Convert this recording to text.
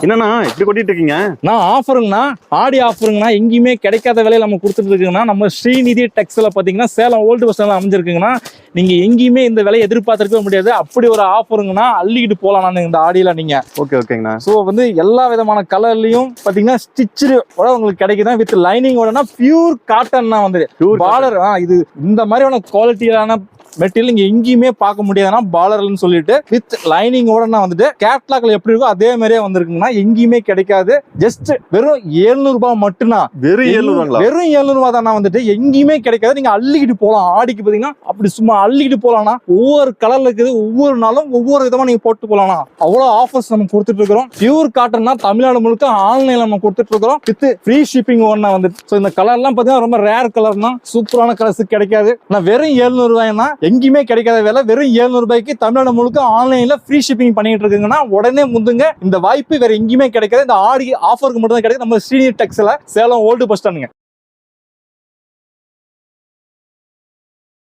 என்னண்ணா இப்படி கொட்டிட்டு இருக்கீங்க? நான் ஆஃபருங்கண்ணா, ஆடி ஆஃபருங்கண்ணா, எங்கேயுமே கிடைக்காத விலையில நம்ம கொடுத்துட்டு இருக்குங்கண்ணா. நம்ம ஸ்ரீநிதி டெக்ஸ்ல பார்த்தீங்கன்னா சேலம் ஓல்டு பஸ் ஸ்டாண்ட்ல அமைஞ்சிருக்குங்கண்ணா. நீங்க எங்கேயுமே இந்த விலையை எதிர்பார்த்திருக்கவே முடியாது. அப்படி ஒரு ஆஃபருங்கண்ணா, அள்ளிக்கிட்டு போகலாம் இந்த ஆடியில நீங்க. ஓகேங்கண்ணா. ஸோ வந்து எல்லா விதமான கலர்லயும் பார்த்தீங்கன்னா ஸ்டிச்சு உங்களுக்கு கிடைக்குதான் வித் லைனிங்கோடனா பியூர் காட்டன்னா வந்து பார்டர். இது இந்த மாதிரியான குவாலிட்டியான மெட்டீரியல் நீங்க எங்கேயுமே பார்க்க முடியாதுன்னா பார்டர்னு சொல்லிட்டு வித் லைனிங்கோட வந்துட்டு கேட்லாக்ல எப்படி இருக்கோ அதே மாதிரியே வந்திருக்குங்கன்னா எங்கேயுமே கிடைக்காது. ஜஸ்ட் வெறும் 700 ரூபாய் மட்டும்தான். வெறும் 700 வெறும் 700 ரூபாய் தானே வந்துட்டு எங்கேயுமே கிடைக்காது. நீங்க அள்ளிக்கிட்டு போகலாம். ஆடிக்கு பாத்தீங்கன்னா அப்படி சும்மா அள்ளிக்கிட்டு போகலாம்னா ஒவ்வொரு கலர்ல இருக்குது, ஒவ்வொரு நாளும் ஒவ்வொரு விதமா நீங்க போட்டு போகலாம். அவ்வளவு ஆஃபர்ஸ் நம்ம கொடுத்துட்டு இருக்கிறோம். பியூர் காட்டன்னா தமிழ்நாடு முழுக்க ஆன்லைன்ல நம்ம கொடுத்துட்டு இருக்கிறோம் வித் ஃப்ரீ ஷிப்பிங் ஒன்னா வந்துட்டு. ஸோ இந்த கலர்லாம் பாத்தீங்கன்னா ரொம்ப ரேர் கலர்னா சூப்பரான கலர்ஸ் கிடைக்காது. நான் வெறும் 700 ரூபாய்னா எங்கேயுமே கிடைக்காத வேலை வெறும் 700 ரூபாய்க்கு தமிழ்நாடு முழுக்க ஆன்லைன்ல ஃப்ரீ ஷிப்பிங் பண்ணிட்டு இருக்குங்கன்னா உடனே முந்துங்க. இந்த வாய்ப்பு வேற எங்கேயுமே கிடைக்காது. இந்த ஆடி ஆஃபருக்கு மட்டும் தான் கிடைக்குது நம்ம ஸ்ரீநிதி டெக்ஸ்ல சேலம் ஓல்டு பஸ் ஸ்டாண்டுங்க.